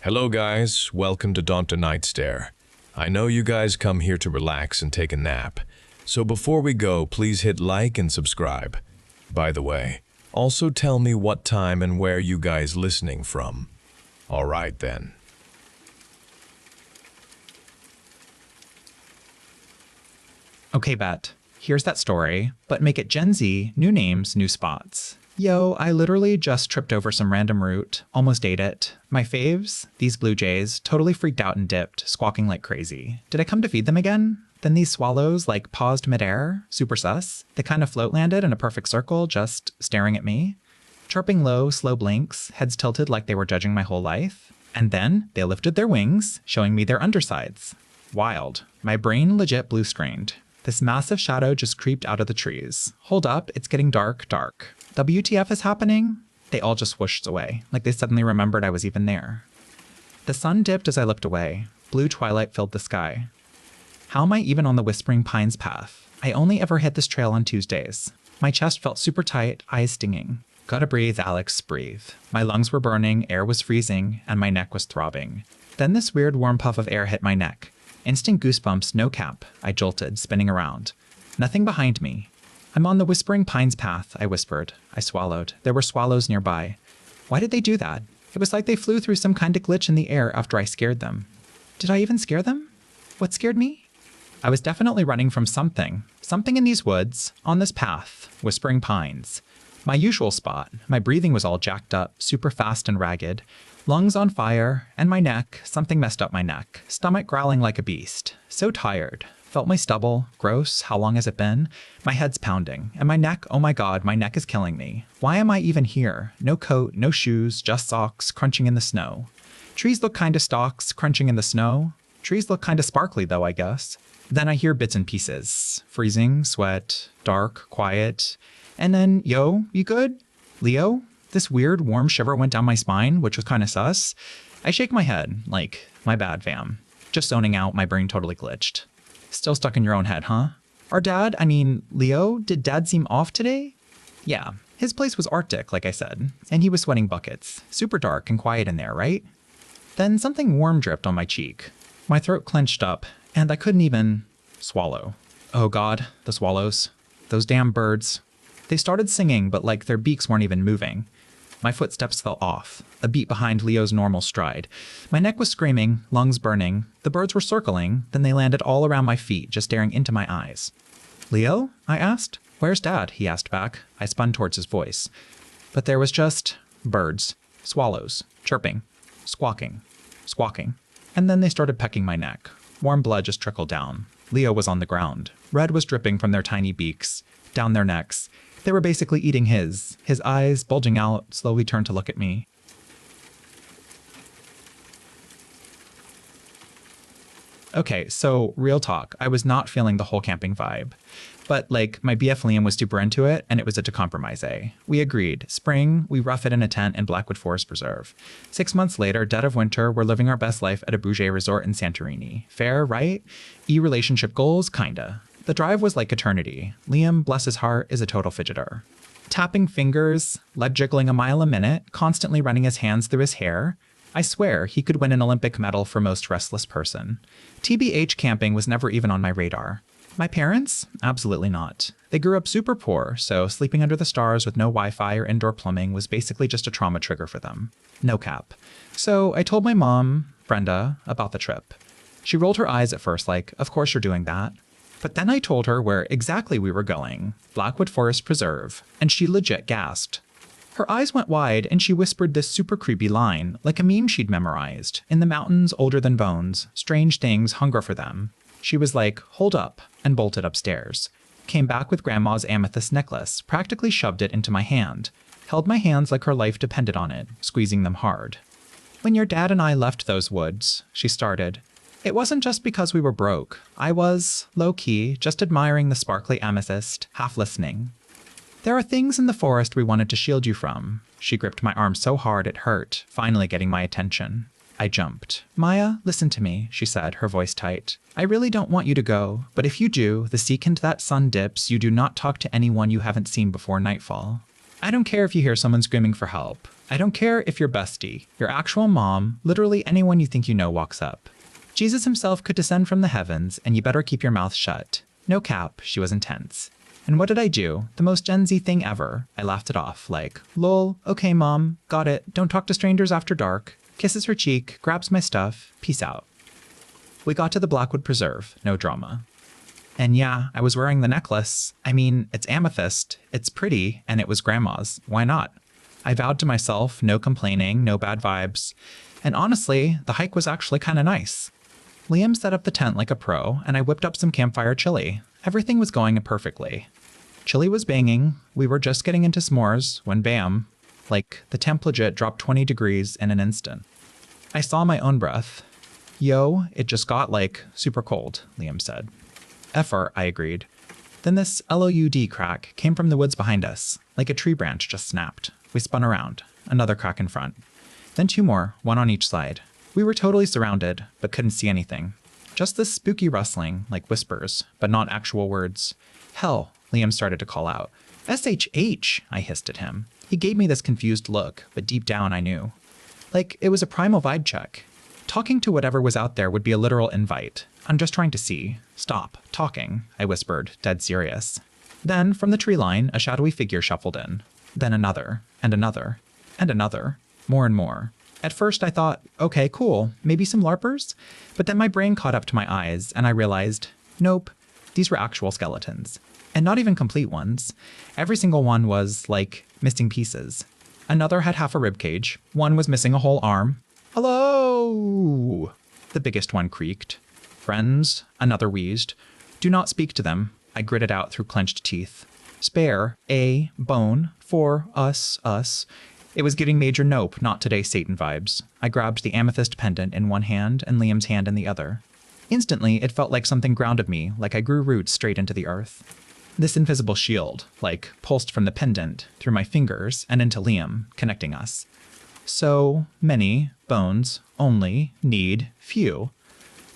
Hello guys, welcome to Dawn to Night Stare. I know you guys come here to relax and take a nap, so before we go, please hit like and subscribe. By the way, also tell me what time and where you guys listening from. Alright then. Okay, bet. Here's that story, but make it Gen Z, new names, new spots. Yo, I literally just tripped over some random root, almost ate it. My faves, these blue jays, totally freaked out and dipped, squawking like crazy. Did I come to feed them again? Then these swallows, like, paused midair, super sus. They kind of float landed in a perfect circle, just staring at me. Chirping low, slow blinks, heads tilted like they were judging my whole life. And then they lifted their wings, showing me their undersides. Wild. My brain legit blue-screened. This massive shadow just creeped out of the trees. Hold up, it's getting dark, dark. WTF is happening? They all just whooshed away, like they suddenly remembered I was even there. The sun dipped as I looked away. Blue twilight filled the sky. How am I even on the Whispering Pines path? I only ever hit this trail on Tuesdays. My chest felt super tight, eyes stinging. Gotta breathe, Alex, breathe. My lungs were burning, air was freezing, and my neck was throbbing. Then this weird warm puff of air hit my neck. Instant goosebumps, no cap. I jolted, spinning around. Nothing behind me. I'm on the Whispering Pines path, I whispered. I swallowed. There were swallows nearby. Why did they do that? It was like they flew through some kind of glitch in the air after I scared them. Did I even scare them? What scared me? I was definitely running from something. Something in these woods, on this path, Whispering Pines. My usual spot. My breathing was all jacked up, super fast and ragged. Lungs on fire, and my neck, something messed up my neck. Stomach growling like a beast. So tired. Felt my stubble. Gross. How long has it been? My head's pounding. And my neck, oh my god, my neck is killing me. Why am I even here? No coat, no shoes, just socks, crunching in the snow. Trees look kinda stalks, crunching in the snow. Trees look kinda sparkly though, I guess. Then I hear bits and pieces. Freezing, sweat, dark, quiet. And then, yo, you good? Leo? This weird warm shiver went down my spine, which was kinda sus. I shake my head, like, my bad fam. Just zoning out, my brain totally glitched. Still stuck in your own head, huh? Leo, did dad seem off today? Yeah, his place was Arctic, like I said, and he was sweating buckets. Super dark and quiet in there, right? Then something warm dripped on my cheek. My throat clenched up, and I couldn't even swallow. Oh god, the swallows. Those damn birds. They started singing, but like their beaks weren't even moving. My footsteps fell off, a beat behind Leo's normal stride. My neck was screaming, lungs burning. The birds were circling, then they landed all around my feet, just staring into my eyes. Leo? I asked. Where's Dad? He asked back. I spun towards his voice. But there was just birds, swallows, chirping, squawking, squawking. And then they started pecking my neck. Warm blood just trickled down. Leo was on the ground. Red was dripping from their tiny beaks, down their necks. They were basically eating his. His eyes, bulging out, slowly turned to look at me. Okay, so real talk, I was not feeling the whole camping vibe. But like, my BF Liam was super into it, and it was a to compromise. We agreed. Spring, we rough it in a tent in Blackwood Forest Preserve. 6 months later, dead of winter, we're living our best life at a bougie resort in Santorini. Fair, right? E-relationship goals? Kinda. The drive was like eternity. Liam, bless his heart, is a total fidgeter. Tapping fingers, leg jiggling a mile a minute, constantly running his hands through his hair. I swear he could win an Olympic medal for most restless person. TBH camping was never even on my radar. My parents? Absolutely not. They grew up super poor, so sleeping under the stars with no Wi-Fi or indoor plumbing was basically just a trauma trigger for them. No cap. So I told my mom, Brenda, about the trip. She rolled her eyes at first like, of course you're doing that. But then I told her where exactly we were going, Blackwood Forest Preserve, and she legit gasped. Her eyes went wide and she whispered this super creepy line, like a meme she'd memorized. In the mountains older than bones, strange things hunger for them. She was like, hold up, and bolted upstairs. Came back with Grandma's amethyst necklace, practically shoved it into my hand. Held my hands like her life depended on it, squeezing them hard. When your dad and I left those woods, she started, it wasn't just because we were broke. I was, low-key, just admiring the sparkly amethyst, half listening. There are things in the forest we wanted to shield you from. She gripped my arm so hard it hurt, finally getting my attention. I jumped. Maya, listen to me, she said, her voice tight. I really don't want you to go, but if you do, the second that sun dips, you do not talk to anyone you haven't seen before nightfall. I don't care if you hear someone screaming for help. I don't care if your bestie, your actual mom, literally anyone you think you know walks up. Jesus himself could descend from the heavens, and you better keep your mouth shut. No cap, she was intense. And what did I do? The most Gen Z thing ever. I laughed it off, like, lol, okay mom, got it, don't talk to strangers after dark. Kisses her cheek, grabs my stuff, peace out. We got to the Blackwood Preserve, no drama. And yeah, I was wearing the necklace. I mean, it's amethyst, it's pretty, and it was grandma's. Why not? I vowed to myself, no complaining, no bad vibes. And honestly, the hike was actually kind of nice. Liam set up the tent like a pro, and I whipped up some campfire chili. Everything was going perfectly. Chili was banging, we were just getting into s'mores, when bam, like, the temp legit dropped 20 degrees in an instant. I saw my own breath. Yo, it just got, like, super cold, Liam said. Effort, I agreed. Then this LOUD crack came from the woods behind us, like a tree branch just snapped. We spun around, another crack in front. Then two more, one on each side. We were totally surrounded, but couldn't see anything. Just this spooky rustling, like whispers, but not actual words. Hell, Liam started to call out. SHH, I hissed at him. He gave me this confused look, but deep down I knew. Like, it was a primal vibe check. Talking to whatever was out there would be a literal invite. I'm just trying to see. Stop talking, I whispered, dead serious. Then, from the tree line, a shadowy figure shuffled in. Then another, and another, and another. More and more. At first I thought, okay, cool, maybe some LARPers? But then my brain caught up to my eyes, and I realized, nope, these were actual skeletons. And not even complete ones. Every single one was, like, missing pieces. Another had half a ribcage. One was missing a whole arm. Hello! The biggest one creaked. Friends, another wheezed. Do not speak to them, I gritted out through clenched teeth. Spare, a, bone, for, us. It was giving major nope, not today Satan vibes. I grabbed the amethyst pendant in one hand and Liam's hand in the other. Instantly, it felt like something grounded me, like I grew roots straight into the earth. This invisible shield, like, pulsed from the pendant, through my fingers, and into Liam, connecting us. So many bones, only, need, few.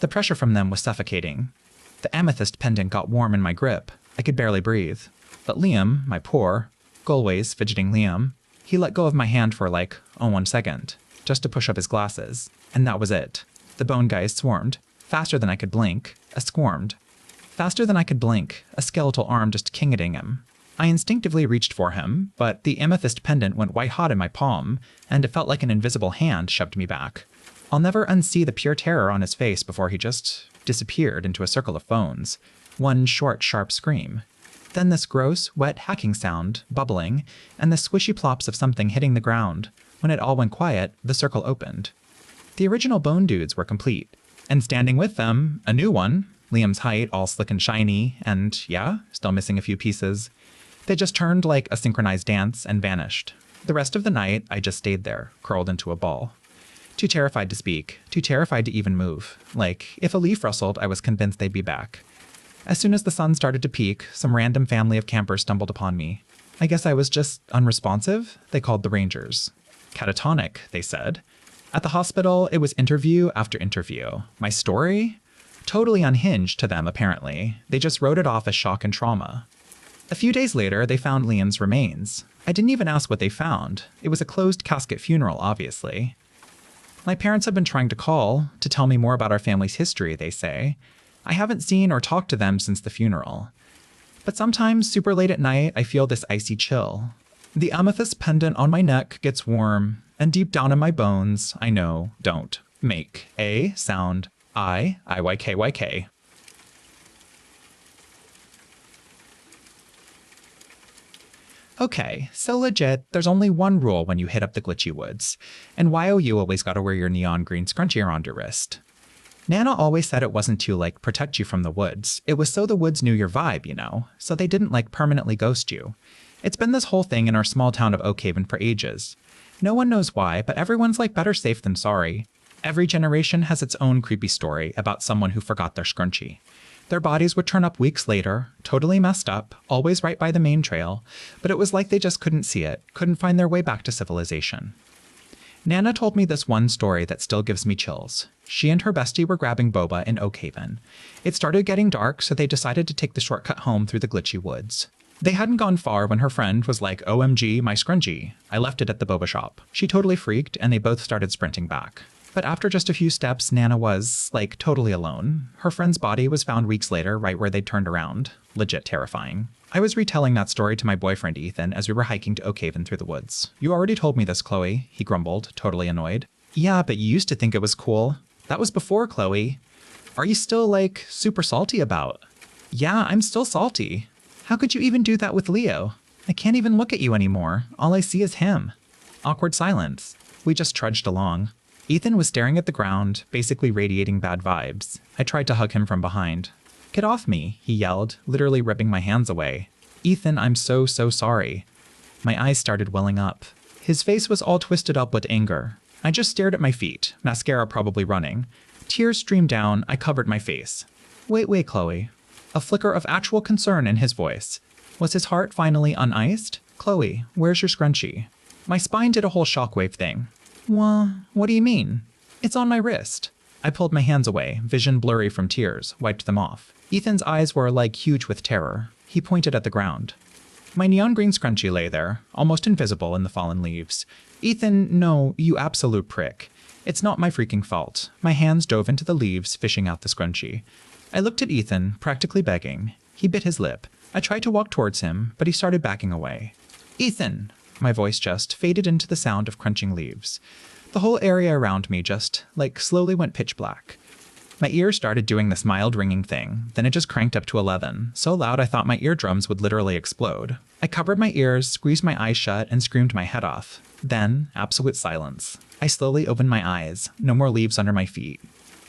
The pressure from them was suffocating. The amethyst pendant got warm in my grip. I could barely breathe. But Liam, my poor, Galway's fidgeting Liam, he let go of my hand for 1 second, just to push up his glasses. And that was it. The bone guys swarmed. Faster than I could blink. Squirmed. Faster than I could blink, a skeletal arm just king-ing him. I instinctively reached for him, but the amethyst pendant went white-hot in my palm, and it felt like an invisible hand shoved me back. I'll never unsee the pure terror on his face before he just disappeared into a circle of bones. One short, sharp scream. Then this gross, wet hacking sound, bubbling, and the squishy plops of something hitting the ground. When it all went quiet, the circle opened. The original bone dudes were complete, and standing with them, a new one, Liam's height, all slick and shiny, and, yeah, still missing a few pieces. They just turned like a synchronized dance and vanished. The rest of the night, I just stayed there, curled into a ball. Too terrified to speak, too terrified to even move. Like, if a leaf rustled, I was convinced they'd be back. As soon as the sun started to peak, some random family of campers stumbled upon me. I guess I was just unresponsive, they called the rangers. Catatonic, they said. At the hospital, it was interview after interview. My story? Totally unhinged to them, apparently. They just wrote it off as shock and trauma. A few days later, they found Liam's remains. I didn't even ask what they found. It was a closed casket funeral, obviously. My parents have been trying to call to tell me more about our family's history, they say. I haven't seen or talked to them since the funeral. But sometimes, super late at night, I feel this icy chill. The amethyst pendant on my neck gets warm, and deep down in my bones, I know, don't make a sound. I-Y-K-Y-K. Okay, so legit, there's only one rule when you hit up the glitchy woods. And YOU always gotta wear your neon green scrunchie around your wrist. Nana always said it wasn't to, protect you from the woods. It was so the woods knew your vibe, you know? So they didn't, permanently ghost you. It's been this whole thing in our small town of Oak Haven for ages. No one knows why, but everyone's better safe than sorry. Every generation has its own creepy story about someone who forgot their scrunchie. Their bodies would turn up weeks later, totally messed up, always right by the main trail, but it was like they just couldn't see it, couldn't find their way back to civilization. Nana told me this one story that still gives me chills. She and her bestie were grabbing boba in Oak Haven. It started getting dark, so they decided to take the shortcut home through the glitchy woods. They hadn't gone far when her friend was like, OMG, my scrunchie. I left it at the boba shop. She totally freaked and they both started sprinting back. But after just a few steps, Nana was, like, totally alone. Her friend's body was found weeks later, right where they'd turned around. Legit terrifying. I was retelling that story to my boyfriend Ethan as we were hiking to Oak Haven through the woods. You already told me this, Chloe, he grumbled, totally annoyed. Yeah, but you used to think it was cool. That was before, Chloe. Are you still, like, super salty about? Yeah, I'm still salty. How could you even do that with Leo? I can't even look at you anymore. All I see is him. Awkward silence. We just trudged along. Ethan was staring at the ground, basically radiating bad vibes. I tried to hug him from behind. Get off me, he yelled, literally ripping my hands away. Ethan, I'm so sorry. My eyes started welling up. His face was all twisted up with anger. I just stared at my feet, mascara probably running. Tears streamed down, I covered my face. Wait, Chloe. A flicker of actual concern in his voice. Was his heart finally uniced? Chloe, where's your scrunchie? My spine did a whole shockwave thing. What do you mean? It's on my wrist. I pulled my hands away, vision blurry from tears, wiped them off. Ethan's eyes were, like, huge with terror. He pointed at the ground. My neon green scrunchie lay there, almost invisible in the fallen leaves. Ethan, no, you absolute prick. It's not my freaking fault. My hands dove into the leaves, fishing out the scrunchie. I looked at Ethan, practically begging. He bit his lip. I tried to walk towards him, but he started backing away. Ethan! My voice just faded into the sound of crunching leaves. The whole area around me just, like, slowly went pitch black. My ears started doing this mild ringing thing, then it just cranked up to 11, so loud I thought my eardrums would literally explode. I covered my ears, squeezed my eyes shut, and screamed my head off. Then, absolute silence. I slowly opened my eyes, no more leaves under my feet.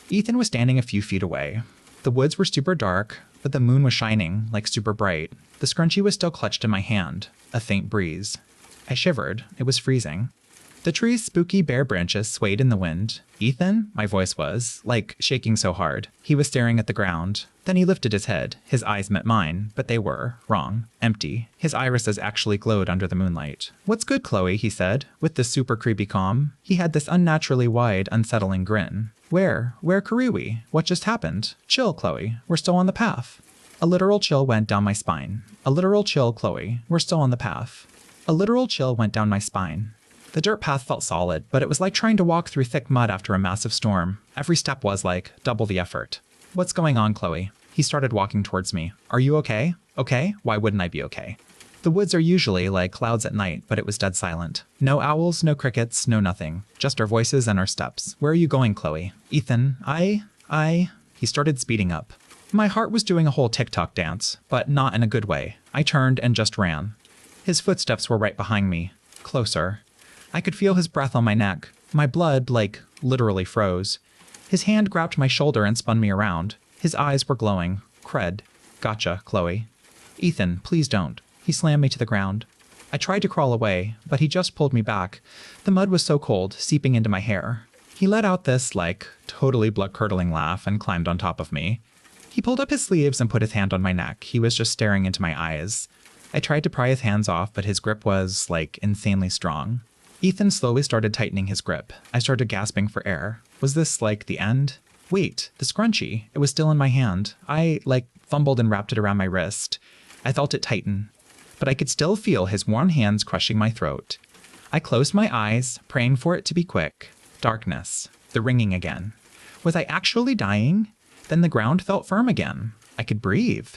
Ethan was standing a few feet away. The woods were super dark, but the moon was shining, like super bright. The scrunchie was still clutched in my hand, a faint breeze. I shivered. It was freezing. The tree's spooky bare branches swayed in the wind. Ethan? My voice was, like, shaking so hard. He was staring at the ground. Then he lifted his head. His eyes met mine, but they were wrong. Empty. His irises actually glowed under the moonlight. What's good, Chloe? He said, with this super creepy calm. He had this unnaturally wide, unsettling grin. Where Karui? What just happened? Chill, Chloe. We're still on the path. A literal chill went down my spine. A literal chill, Chloe. We're still on the path. A literal chill went down my spine. The dirt path felt solid, but it was like trying to walk through thick mud after a massive storm. Every step was like double the effort. What's going on, Chloe? He started walking towards me. Are you okay? Okay? Why wouldn't I be okay? The woods are usually like clouds at night, but it was dead silent. No owls, no crickets, no nothing. Just our voices and our steps. Where are you going, Chloe? Ethan, He started speeding up. My heart was doing a whole TikTok dance, but not in a good way. I turned and just ran. His footsteps were right behind me. Closer. I could feel his breath on my neck. My blood, like, literally froze. His hand grabbed my shoulder and spun me around. His eyes were glowing. Cred. Gotcha, Chloe. Ethan, please don't. He slammed me to the ground. I tried to crawl away, but he just pulled me back. The mud was so cold, seeping into my hair. He let out this, like, totally blood-curdling laugh and climbed on top of me. He pulled up his sleeves and put his hand on my neck. He was just staring into my eyes. I tried to pry his hands off, but his grip was, like, insanely strong. Ethan slowly started tightening his grip. I started gasping for air. Was this, like, the end? Wait, the scrunchie. It was still in my hand. I, like, fumbled and wrapped it around my wrist. I felt it tighten, but I could still feel his warm hands crushing my throat. I closed my eyes, praying for it to be quick. Darkness. The ringing again. Was I actually dying? Then the ground felt firm again. I could breathe.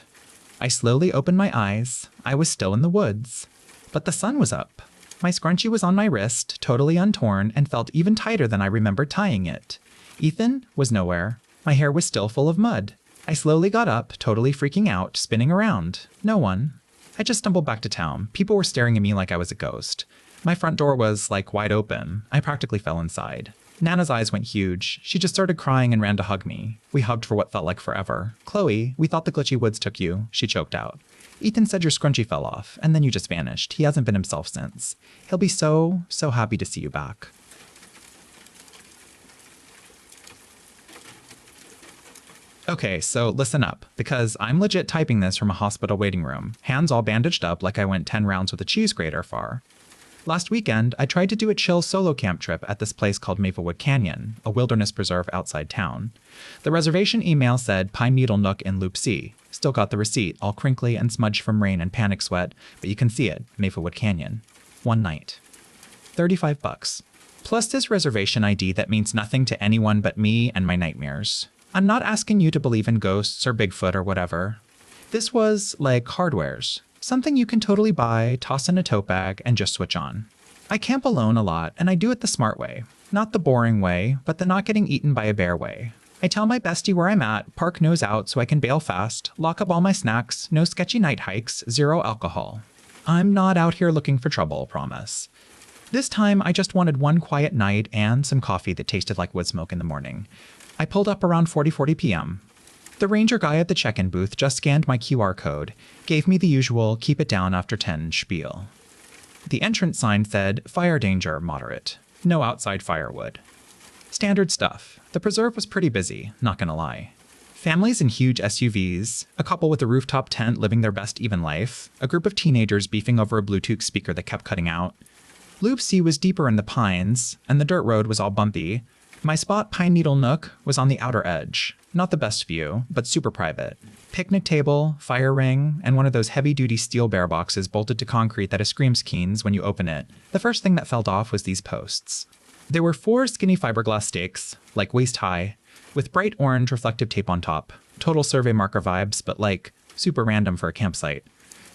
I slowly opened my eyes. I was still in the woods. But the sun was up. My scrunchie was on my wrist, totally untorn, and felt even tighter than I remembered tying it. Ethan was nowhere. My hair was still full of mud. I slowly got up, totally freaking out, spinning around. No one. I just stumbled back to town. People were staring at me like I was a ghost. My front door was, like, wide open. I practically fell inside. Nana's eyes went huge. She just started crying and ran to hug me. We hugged for what felt like forever. Chloe, we thought the glitchy woods took you, she choked out. Ethan said your scrunchie fell off, and then you just vanished. He hasn't been himself since. He'll be so happy to see you back. Okay, so listen up, because I'm legit typing this from a hospital waiting room, hands all bandaged up like I went 10 rounds with a cheese grater far. Last weekend, I tried to do a chill solo camp trip at this place called Maplewood Canyon, a wilderness preserve outside town. The reservation email said Pine Needle Nook in Loop C. Still got the receipt, all crinkly and smudged from rain and panic sweat, but you can see it, Maplewood Canyon. One night. $35. Plus this reservation ID that means nothing to anyone but me and my nightmares. I'm not asking you to believe in ghosts or Bigfoot or whatever. This was like hardwares. Something you can totally buy, toss in a tote bag, and just switch on. I camp alone a lot, and I do it the smart way. Not the boring way, but the not getting eaten by a bear way. I tell my bestie where I'm at, park nose out so I can bail fast, lock up all my snacks, no sketchy night hikes, zero alcohol. I'm not out here looking for trouble, promise. This time, I just wanted one quiet night and some coffee that tasted like wood smoke in the morning. I pulled up around 40 p.m. The ranger guy at the check-in booth just scanned my QR code, gave me the usual keep it down after 10 spiel. The entrance sign said fire danger moderate, no outside firewood. Standard stuff. The preserve was pretty busy, not gonna lie. Families in huge SUVs, a couple with a rooftop tent living their best even life, a group of teenagers beefing over a Bluetooth speaker that kept cutting out. Loop C was deeper in the pines, and the dirt road was all bumpy. My spot, Pine Needle Nook, was on the outer edge. Not the best view, but super private. Picnic table, fire ring, and one of those heavy-duty steel bear boxes bolted to concrete that screams Keens when you open it. The first thing that fell off was these posts. There were 4 skinny fiberglass stakes, like waist high, with bright orange reflective tape on top. Total survey marker vibes, but like, super random for a campsite.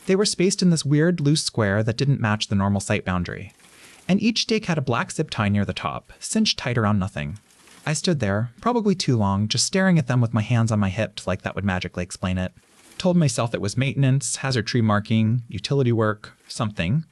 They were spaced in this weird, loose square that didn't match the normal site boundary. And each stake had a black zip tie near the top, cinched tight around nothing. I stood there, probably too long, just staring at them with my hands on my hips like that would magically explain it. Told myself it was maintenance, hazard tree marking, utility work, something.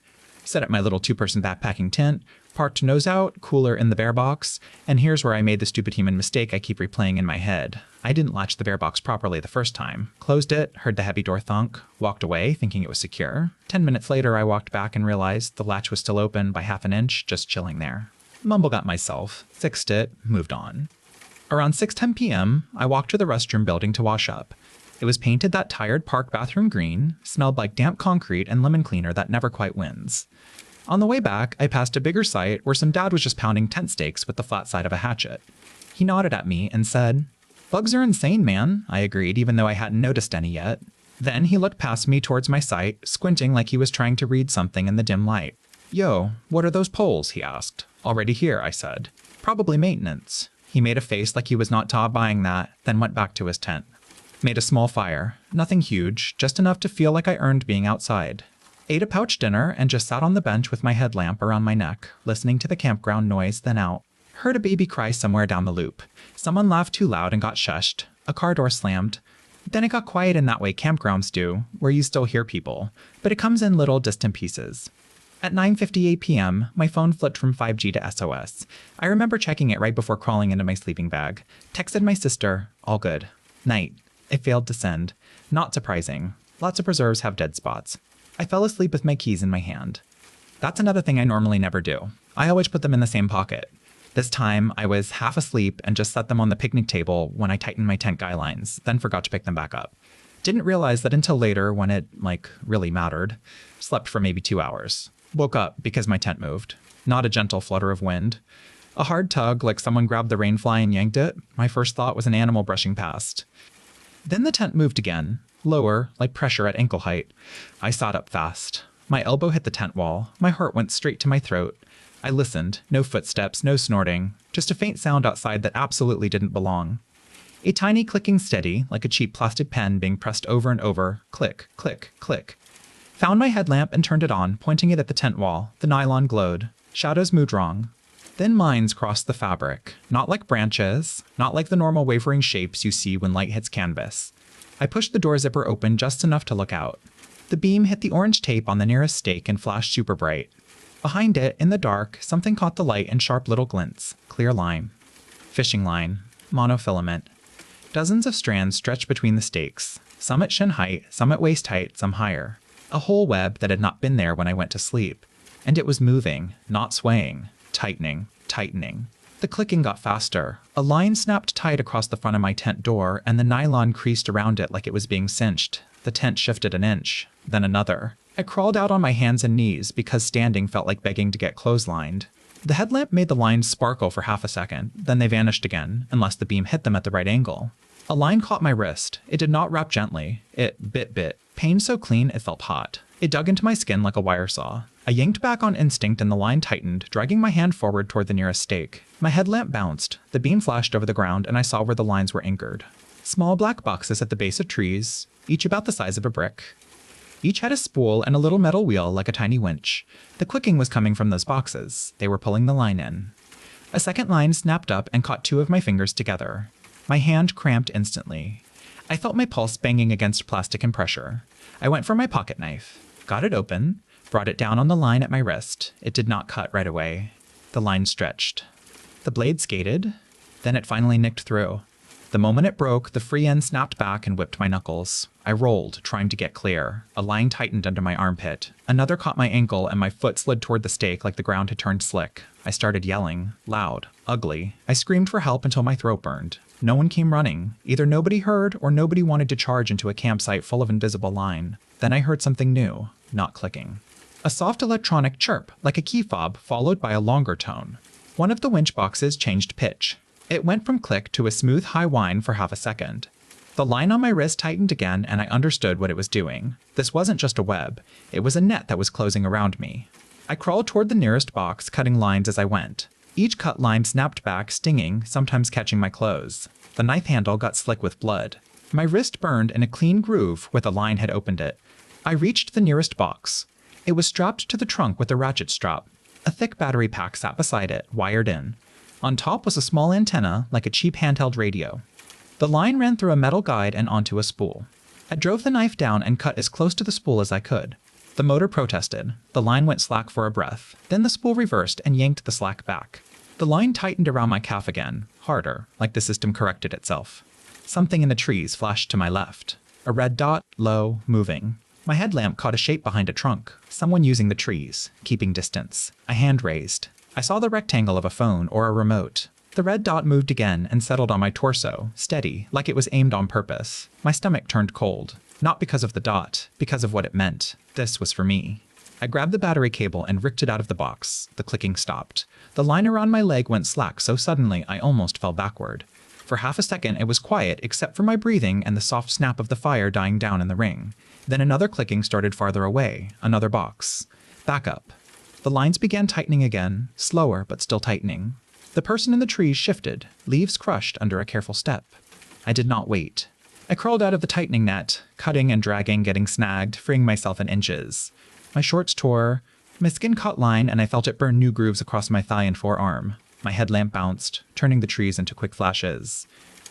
Set up my little 2-person backpacking tent, parked nose out, cooler in the bear box, and here's where I made the stupid human mistake I keep replaying in my head. I didn't latch the bear box properly the first time. Closed it, heard the heavy door thunk, walked away thinking it was secure. 10 minutes later, I walked back and realized the latch was still open by half an inch, just chilling there. Mumble got myself, fixed it, moved on. Around 6:10 p.m., I walked to the restroom building to wash up. It was painted that tired park bathroom green, smelled like damp concrete and lemon cleaner that never quite wins. On the way back, I passed a bigger site where some dad was just pounding tent stakes with the flat side of a hatchet. He nodded at me and said, "Bugs are insane, man," I agreed, even though I hadn't noticed any yet. Then he looked past me towards my site, squinting like he was trying to read something in the dim light. "Yo, what are those poles?" he asked. "Already here," I said. "Probably maintenance." He made a face like he was not buying that, then went back to his tent. Made a small fire. Nothing huge, just enough to feel like I earned being outside. Ate a pouch dinner and just sat on the bench with my headlamp around my neck, listening to the campground noise, then out. Heard a baby cry somewhere down the loop. Someone laughed too loud and got shushed. A car door slammed. Then it got quiet in that way campgrounds do, where you still hear people, but it comes in little distant pieces. At 9:58 p.m., my phone flipped from 5G to SOS. I remember checking it right before crawling into my sleeping bag. Texted my sister, all good. Night. It failed to send. Not surprising. Lots of preserves have dead spots. I fell asleep with my keys in my hand. That's another thing I normally never do. I always put them in the same pocket. This time, I was half asleep and just set them on the picnic table when I tightened my tent guy lines, then forgot to pick them back up. Didn't realize that until later when it, really mattered. Slept for maybe 2 hours. Woke up because my tent moved. Not a gentle flutter of wind. A hard tug like someone grabbed the rainfly and yanked it. My first thought was an animal brushing past. Then the tent moved again. Lower, like pressure at ankle height. I sat up fast. My elbow hit the tent wall. My heart went straight to my throat. I listened. No footsteps, no snorting. Just a faint sound outside that absolutely didn't belong. A tiny clicking steady, like a cheap plastic pen being pressed over and over. Click, click, click. Found my headlamp and turned it on, pointing it at the tent wall. The nylon glowed. Shadows moved wrong. Thin lines crossed the fabric. Not like branches, not like the normal wavering shapes you see when light hits canvas. I pushed the door zipper open just enough to look out. The beam hit the orange tape on the nearest stake and flashed super bright. Behind it, in the dark, something caught the light in sharp little glints. Clear line. Fishing line. Monofilament. Dozens of strands stretched between the stakes. Some at shin height, some at waist height, some higher. A whole web that had not been there when I went to sleep. And it was moving, not swaying. Tightening, tightening. The clicking got faster. A line snapped tight across the front of my tent door, and the nylon creased around it like it was being cinched. The tent shifted an inch, then another. I crawled out on my hands and knees because standing felt like begging to get clotheslined. The headlamp made the lines sparkle for half a second, then they vanished again, unless the beam hit them at the right angle. A line caught my wrist. It did not wrap gently. It bit. Pain so clean it felt hot. It dug into my skin like a wire saw. I yanked back on instinct and the line tightened, dragging my hand forward toward the nearest stake. My headlamp bounced. The beam flashed over the ground and I saw where the lines were anchored. Small black boxes at the base of trees, each about the size of a brick. Each had a spool and a little metal wheel like a tiny winch. The clicking was coming from those boxes. They were pulling the line in. A second line snapped up and caught two of my fingers together. My hand cramped instantly. I felt my pulse banging against plastic and pressure. I went for my pocket knife, got it open, brought it down on the line at my wrist. It did not cut right away. The line stretched. The blade skated, then it finally nicked through. The moment it broke, the free end snapped back and whipped my knuckles. I rolled, trying to get clear. A line tightened under my armpit. Another caught my ankle, and my foot slid toward the stake like the ground had turned slick. I started yelling, loud, ugly. I screamed for help until my throat burned. No one came running. Either nobody heard or nobody wanted to charge into a campsite full of invisible line. Then I heard something new, not clicking. A soft electronic chirp, like a key fob, followed by a longer tone. One of the winch boxes changed pitch. It went from click to a smooth high whine for half a second. The line on my wrist tightened again, and I understood what it was doing. This wasn't just a web. It was a net that was closing around me. I crawled toward the nearest box, cutting lines as I went. Each cut line snapped back, stinging, sometimes catching my clothes. The knife handle got slick with blood. My wrist burned in a clean groove where the line had opened it. I reached the nearest box. It was strapped to the trunk with a ratchet strap. A thick battery pack sat beside it, wired in. On top was a small antenna, like a cheap handheld radio. The line ran through a metal guide and onto a spool. I drove the knife down and cut as close to the spool as I could. The motor protested. The line went slack for a breath. Then the spool reversed and yanked the slack back. The line tightened around my calf again, harder, like the system corrected itself. Something in the trees flashed to my left. A red dot, low, moving. My headlamp caught a shape behind a trunk. Someone using the trees, keeping distance. A hand raised. I saw the rectangle of a phone or a remote. The red dot moved again and settled on my torso, steady, like it was aimed on purpose. My stomach turned cold. Not because of the dot, because of what it meant. This was for me. I grabbed the battery cable and ripped it out of the box. The clicking stopped. The line around my leg went slack so suddenly I almost fell backward. For half a second it was quiet except for my breathing and the soft snap of the fire dying down in the ring. Then another clicking started farther away, another box. Back up. The lines began tightening again, slower but still tightening. The person in the trees shifted, leaves crushed under a careful step. I did not wait. I crawled out of the tightening net, cutting and dragging, getting snagged, freeing myself in inches. My shorts tore, my skin caught line, and I felt it burn new grooves across my thigh and forearm. My headlamp bounced, turning the trees into quick flashes.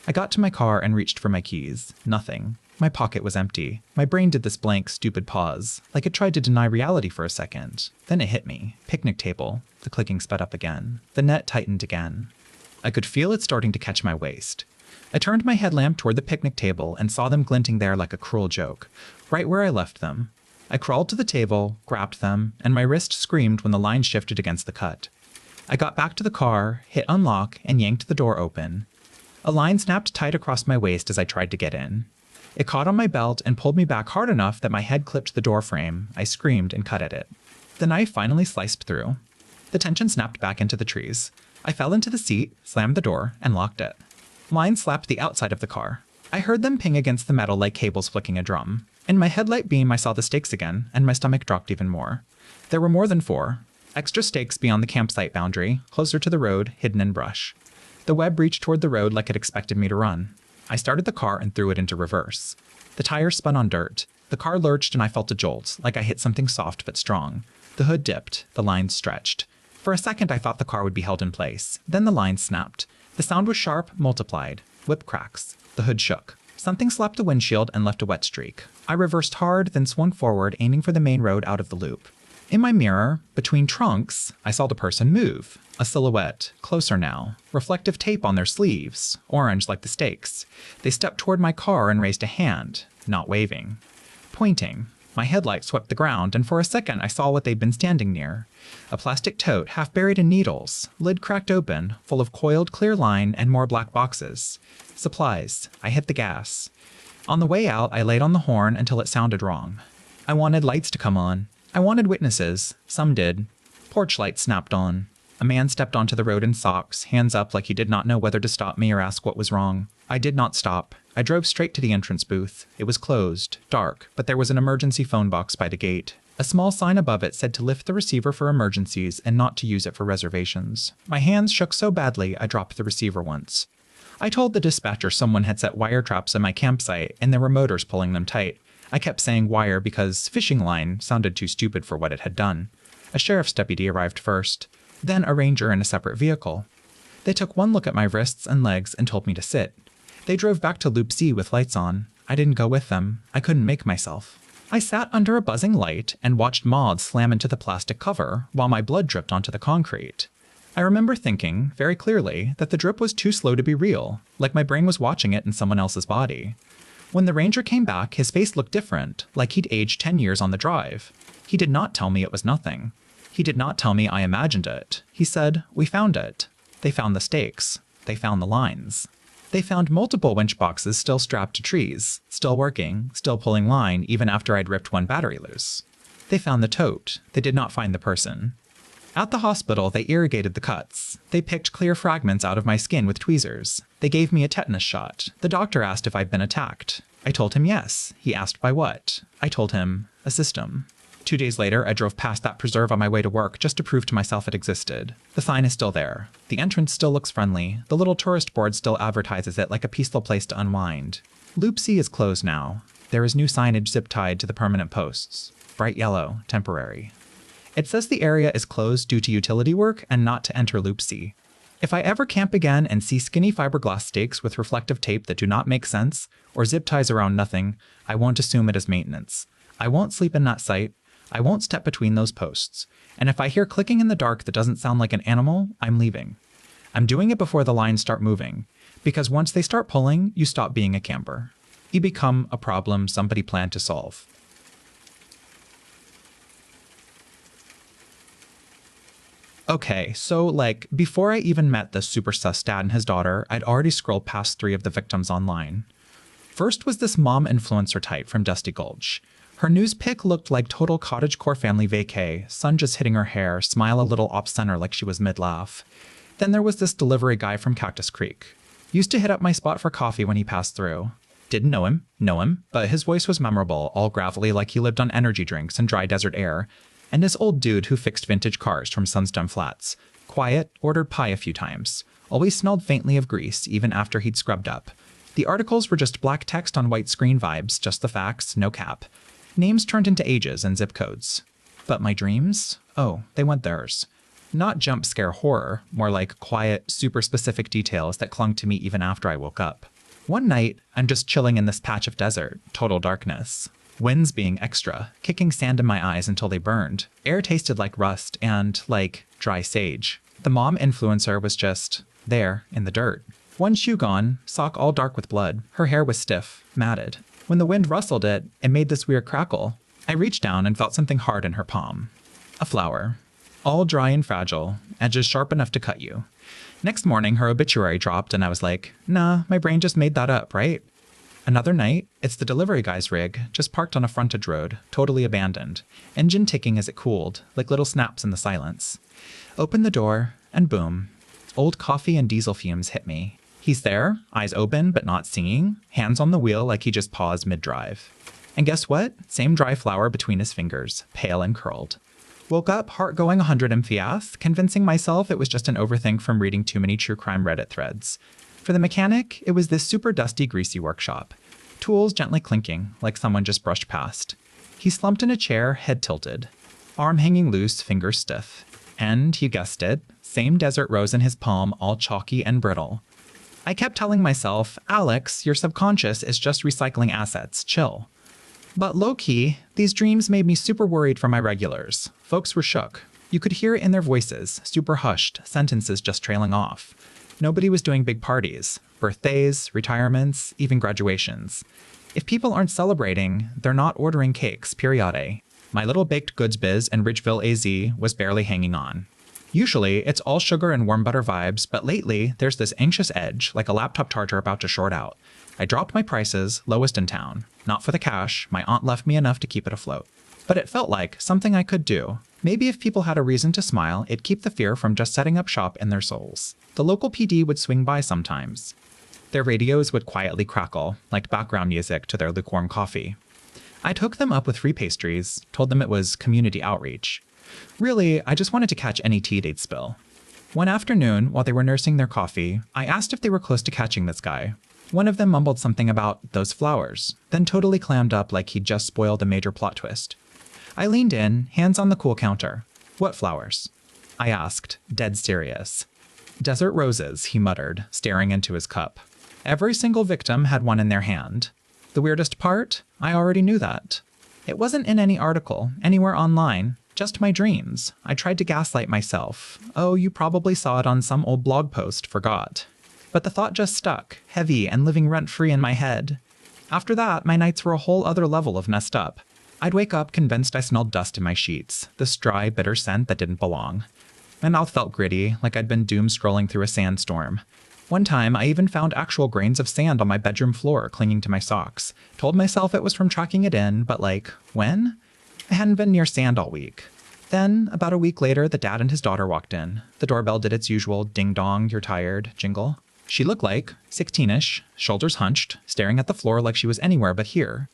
I got to my car and reached for my keys. Nothing. My pocket was empty. My brain did this blank, stupid pause, like it tried to deny reality for a second. Then it hit me. Picnic table. The clicking sped up again. The net tightened again. I could feel it starting to catch my waist. I turned my headlamp toward the picnic table and saw them glinting there like a cruel joke, right where I left them. I crawled to the table, grabbed them, and my wrist screamed when the line shifted against the cut. I got back to the car, hit unlock, and yanked the door open. A line snapped tight across my waist as I tried to get in. It caught on my belt and pulled me back hard enough that my head clipped the door frame. I screamed and cut at it. The knife finally sliced through. The tension snapped back into the trees. I fell into the seat, slammed the door, and locked it. Line slapped the outside of the car. I heard them ping against the metal like cables flicking a drum. In my headlight beam, I saw the stakes again, and my stomach dropped even more. There were more than 4. Extra stakes beyond the campsite boundary, closer to the road, hidden in brush. The web reached toward the road like it expected me to run. I started the car and threw it into reverse. The tires spun on dirt. The car lurched and I felt a jolt, like I hit something soft but strong. The hood dipped. The lines stretched. For a second, I thought the car would be held in place. Then the lines snapped. The sound was sharp, multiplied. Whip cracks. The hood shook. Something slapped the windshield and left a wet streak. I reversed hard, then swung forward, aiming for the main road out of the loop. In my mirror, between trunks, I saw the person move. A silhouette, closer now. Reflective tape on their sleeves, orange like the stakes. They stepped toward my car and raised a hand, not waving. Pointing. My headlight swept the ground, and for a second I saw what they'd been standing near. A plastic tote, half buried in needles, lid cracked open, full of coiled clear line and more black boxes. Supplies. I hit the gas. On the way out, I laid on the horn until it sounded wrong. I wanted lights to come on. I wanted witnesses. Some did. Porch lights snapped on. A man stepped onto the road in socks, hands up like he did not know whether to stop me or ask what was wrong. I did not stop. I drove straight to the entrance booth. It was closed, dark, but there was an emergency phone box by the gate. A small sign above it said to lift the receiver for emergencies and not to use it for reservations. My hands shook so badly I dropped the receiver once. I told the dispatcher someone had set wire traps in my campsite and there were motors pulling them tight. I kept saying wire because fishing line sounded too stupid for what it had done. A sheriff's deputy arrived first, then a ranger in a separate vehicle. They took one look at my wrists and legs and told me to sit. They drove back to Loop C with lights on. I didn't go with them. I couldn't make myself. I sat under a buzzing light and watched moths slam into the plastic cover while my blood dripped onto the concrete. I remember thinking, very clearly, that the drip was too slow to be real, like my brain was watching it in someone else's body. When the ranger came back, his face looked different, like he'd aged 10 years on the drive. He did not tell me it was nothing. He did not tell me I imagined it. He said, "We found it. They found the stakes. They found the lines. They found multiple winch boxes still strapped to trees, still working, still pulling line even after I'd ripped one battery loose. They found the tote. They did not find the person. At the hospital, they irrigated the cuts. They picked clear fragments out of my skin with tweezers. They gave me a tetanus shot. The doctor asked if I'd been attacked. I told him yes. He asked by what. I told him, a system. 2 days later, I drove past that preserve on my way to work just to prove to myself it existed. The sign is still there. The entrance still looks friendly. The little tourist board still advertises it like a peaceful place to unwind. Loop C is closed now. There is new signage zip-tied to the permanent posts. Bright yellow, temporary. It says the area is closed due to utility work and not to enter Loop C. If I ever camp again and see skinny fiberglass stakes with reflective tape that do not make sense, or zip ties around nothing, I won't assume it is maintenance. I won't sleep in that site. I won't step between those posts. And if I hear clicking in the dark that doesn't sound like an animal, I'm leaving. I'm doing it before the lines start moving, because once they start pulling, you stop being a camper. You become a problem somebody planned to solve. Okay, so before I even met the super sus dad and his daughter, I'd already scrolled past 3 of the victims online. First was this mom influencer type from Dusty Gulch. Her news pic looked like total cottagecore family vacay, sun just hitting her hair, smile a little off-center like she was mid-laugh. Then there was this delivery guy from Cactus Creek. Used to hit up my spot for coffee when he passed through. Didn't know him, but his voice was memorable, all gravelly like he lived on energy drinks and dry desert air. And this old dude who fixed vintage cars from Sunstone Flats. Quiet, ordered pie a few times. Always smelled faintly of grease, even after he'd scrubbed up. The articles were just black text on white screen vibes, just the facts, no cap. Names turned into ages and zip codes. But my dreams? Oh, they went theirs. Not jump scare horror, more like quiet, super specific details that clung to me even after I woke up. One night, I'm just chilling in this patch of desert, total darkness. Winds being extra, kicking sand in my eyes until they burned. Air tasted like rust and, like, dry sage. The mom influencer was just there, in the dirt. One shoe gone, sock all dark with blood. Her hair was stiff, matted. When the wind rustled it, it made this weird crackle. I reached down and felt something hard in her palm. A flower. All dry and fragile, edges sharp enough to cut you. Next morning, her obituary dropped and I was like, nah, my brain just made that up, right? Another night, it's the delivery guy's rig, just parked on a frontage road, totally abandoned. Engine ticking as it cooled, like little snaps in the silence. Open the door, and boom. Old coffee and diesel fumes hit me. He's there, eyes open but not seeing, hands on the wheel like he just paused mid-drive. And guess what? Same dry flower between his fingers, pale and curled. Woke up, heart going 100 mph, convincing myself it was just an overthink from reading too many true crime Reddit threads. For the mechanic, it was this super dusty, greasy workshop. Tools gently clinking, like someone just brushed past. He slumped in a chair, head tilted. Arm hanging loose, fingers stiff. And, you guessed it, same desert rose in his palm, all chalky and brittle. I kept telling myself, Alex, your subconscious is just recycling assets, chill. But low-key, these dreams made me super worried for my regulars. Folks were shook. You could hear it in their voices, super hushed, sentences just trailing off. Nobody was doing big parties, birthdays, retirements, even graduations. If people aren't celebrating, they're not ordering cakes, period. My little baked goods biz in Ridgeville, AZ was barely hanging on. Usually, it's all sugar and warm butter vibes, but lately, there's this anxious edge, like a laptop charger about to short out. I dropped my prices, lowest in town. Not for the cash, my aunt left me enough to keep it afloat. But it felt like something I could do. Maybe if people had a reason to smile, it'd keep the fear from just setting up shop in their souls. The local PD would swing by sometimes. Their radios would quietly crackle, like background music to their lukewarm coffee. I'd hook them up with free pastries, told them it was community outreach. Really, I just wanted to catch any tea they'd spill. One afternoon, while they were nursing their coffee, I asked if they were close to catching this guy. One of them mumbled something about those flowers, then totally clammed up like he'd just spoiled a major plot twist. I leaned in, hands on the cool counter. "What flowers?" I asked, dead serious. "Desert roses," he muttered, staring into his cup. Every single victim had one in their hand. The weirdest part? I already knew that. It wasn't in any article, anywhere online, just my dreams. I tried to gaslight myself. Oh, you probably saw it on some old blog post, forgot. But the thought just stuck, heavy and living rent-free in my head. After that, my nights were a whole other level of messed up. I'd wake up convinced I smelled dust in my sheets, this dry, bitter scent that didn't belong. My mouth felt gritty, like I'd been doom scrolling through a sandstorm. One time, I even found actual grains of sand on my bedroom floor clinging to my socks. Told myself it was from tracking it in, but when? I hadn't been near sand all week. Then, about a week later, the dad and his daughter walked in. The doorbell did its usual ding-dong, you're tired jingle. She looked like 16-ish, shoulders hunched, staring at the floor like she was anywhere but here.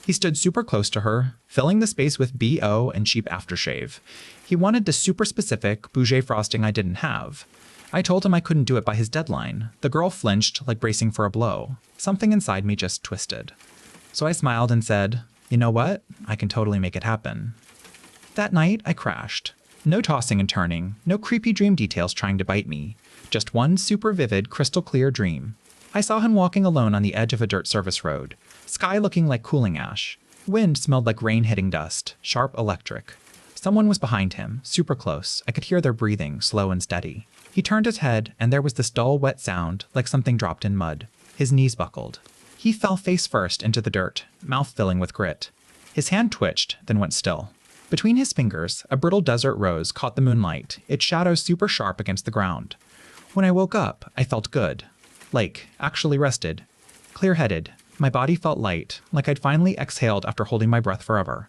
He stood super close to her, filling the space with BO and cheap aftershave. He wanted the super specific, bougie frosting I didn't have. I told him I couldn't do it by his deadline. The girl flinched, like bracing for a blow. Something inside me just twisted. So I smiled and said, "You know what? I can totally make it happen." That night, I crashed. No tossing and turning, no creepy dream details trying to bite me. Just one super vivid, crystal clear dream. I saw him walking alone on the edge of a dirt service road. Sky looking like cooling ash. Wind smelled like rain hitting dust, sharp electric. Someone was behind him, super close. I could hear their breathing, slow and steady. He turned his head, and there was this dull, wet sound, like something dropped in mud. His knees buckled. He fell face first into the dirt, mouth filling with grit. His hand twitched, then went still. Between his fingers, a brittle desert rose caught the moonlight, its shadow super sharp against the ground. When I woke up, I felt good. Actually rested. Clear-headed. My body felt light, like I'd finally exhaled after holding my breath forever.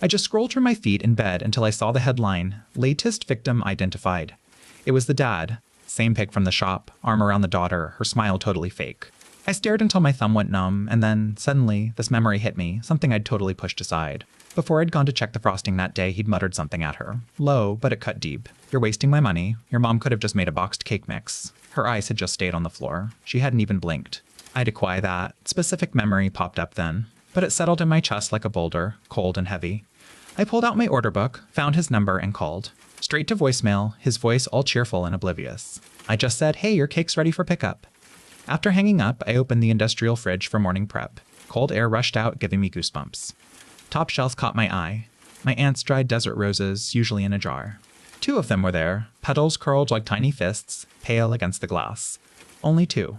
I just scrolled through my feed in bed until I saw the headline, "Latest Victim Identified." It was the dad. Same pic from the shop, arm around the daughter, her smile totally fake. I stared until my thumb went numb, and then, suddenly, this memory hit me, something I'd totally pushed aside. Before I'd gone to check the frosting that day, he'd muttered something at her. Low, but it cut deep. "You're wasting my money. Your mom could have just made a boxed cake mix." Her eyes had just stayed on the floor. She hadn't even blinked. I'd acquire that. Specific memory popped up then, but it settled in my chest like a boulder, cold and heavy. I pulled out my order book, found his number, and called. Straight to voicemail, his voice all cheerful and oblivious. I just said, "Hey, your cake's ready for pickup." After hanging up, I opened the industrial fridge for morning prep. Cold air rushed out, giving me goosebumps. Top shelf caught my eye. My aunt's dried desert roses, usually in a jar. 2 of them were there, petals curled like tiny fists, pale against the glass. Only 2.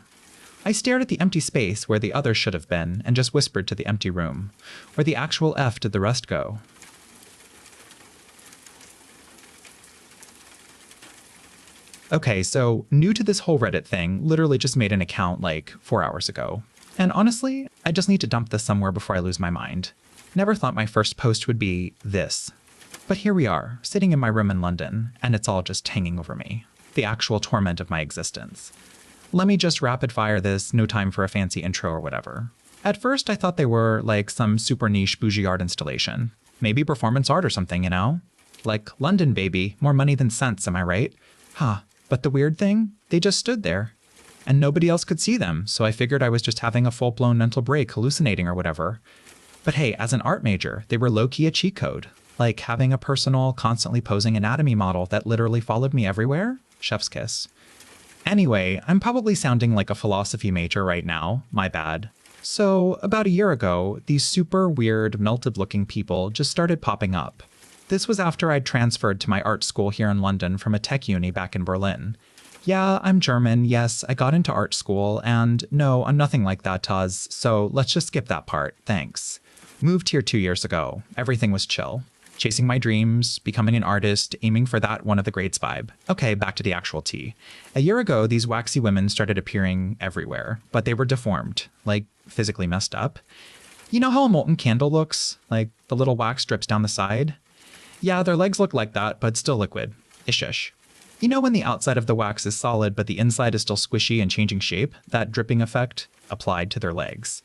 I stared at the empty space where the others should have been and just whispered to the empty room. Where the actual F did the rest go? Okay, so new to this whole Reddit thing, literally just made an account 4 hours ago. And honestly, I just need to dump this somewhere before I lose my mind. Never thought my first post would be this. But here we are, sitting in my room in London, and it's all just hanging over me. The actual torment of my existence. Let me just rapid fire this, no time for a fancy intro or whatever. At first, I thought they were some super niche bougie art installation. Maybe performance art or something, you know? London, baby, more money than sense, am I right? Huh. But the weird thing, they just stood there. And nobody else could see them, so I figured I was just having a full-blown mental break, hallucinating or whatever. But hey, as an art major, they were low-key a cheat code. Having a personal, constantly posing anatomy model that literally followed me everywhere? Chef's kiss. Anyway, I'm probably sounding like a philosophy major right now, my bad. So, about a year ago, these super weird, melted-looking people just started popping up. This was after I'd transferred to my art school here in London from a tech uni back in Berlin. Yeah, I'm German, yes, I got into art school, and no, I'm nothing like that, Taz, so let's just skip that part, thanks. Moved here 2 years ago. Everything was chill. Chasing my dreams, becoming an artist, aiming for that one of the grades vibe. Okay, back to the actual tea. A year ago, these waxy women started appearing everywhere, but they were deformed, physically messed up. You know how a molten candle looks? Like the little wax drips down the side? Yeah, their legs look like that, but still liquid. Ish. You know when the outside of the wax is solid, but the inside is still squishy and changing shape? That dripping effect applied to their legs.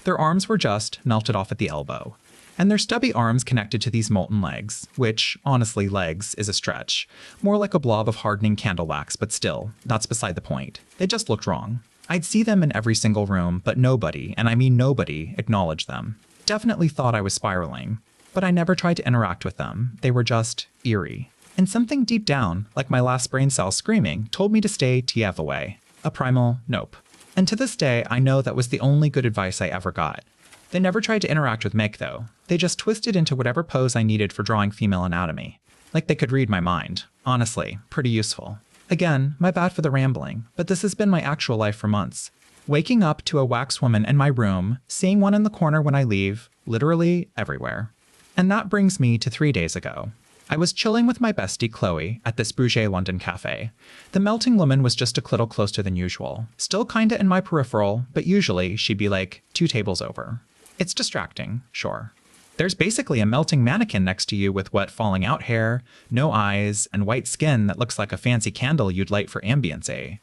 Their arms were just melted off at the elbow. And their stubby arms connected to these molten legs, which, honestly, legs is a stretch. More like a blob of hardening candle wax, but still, that's beside the point. They just looked wrong. I'd see them in every single room, but nobody, and I mean nobody, acknowledged them. Definitely thought I was spiraling. But I never tried to interact with them. They were just eerie. And something deep down, like my last brain cell screaming, told me to stay TF away. A primal nope. And to this day, I know that was the only good advice I ever got. They never tried to interact with Meg, though. They just twisted into whatever pose I needed for drawing female anatomy. Like they could read my mind. Honestly, pretty useful. Again, my bad for the rambling, but this has been my actual life for months. Waking up to a wax woman in my room, seeing one in the corner when I leave, literally everywhere. And that brings me to 3 days ago. I was chilling with my bestie Chloe at this Bruges London cafe. The melting woman was just a little closer than usual. Still kinda in my peripheral, but usually she'd be like 2 tables over. It's distracting, sure. There's basically a melting mannequin next to you with wet falling out hair, no eyes, and white skin that looks like a fancy candle you'd light for ambience, eh?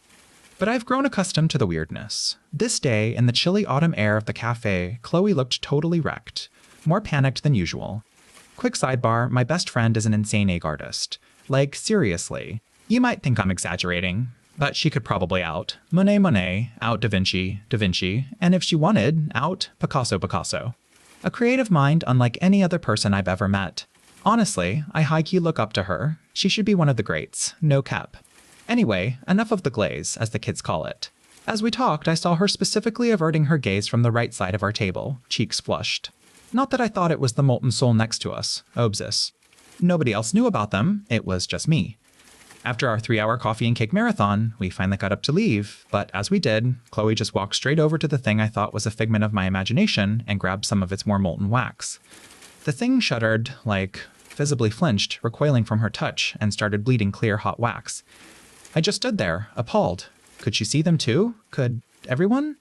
But I've grown accustomed to the weirdness. This day, in the chilly autumn air of the cafe, Chloe looked totally wrecked. More panicked than usual. Quick sidebar, my best friend is an insane egg artist. Like, seriously. You might think I'm exaggerating, but she could probably out Monet, out Da Vinci, and if she wanted, out Picasso. A creative mind unlike any other person I've ever met. Honestly, I high-key look up to her. She should be one of the greats, no cap. Anyway, enough of the glaze, as the kids call it. As we talked, I saw her specifically averting her gaze from the right side of our table, cheeks flushed. Not that I thought it was the molten soul next to us, Obsis. Nobody else knew about them, it was just me. After our 3-hour coffee and cake marathon, we finally got up to leave, but as we did, Chloe just walked straight over to the thing I thought was a figment of my imagination and grabbed some of its more molten wax. The thing shuddered, visibly flinched, recoiling from her touch, and started bleeding clear hot wax. I just stood there, appalled. Could she see them too? Could everyone?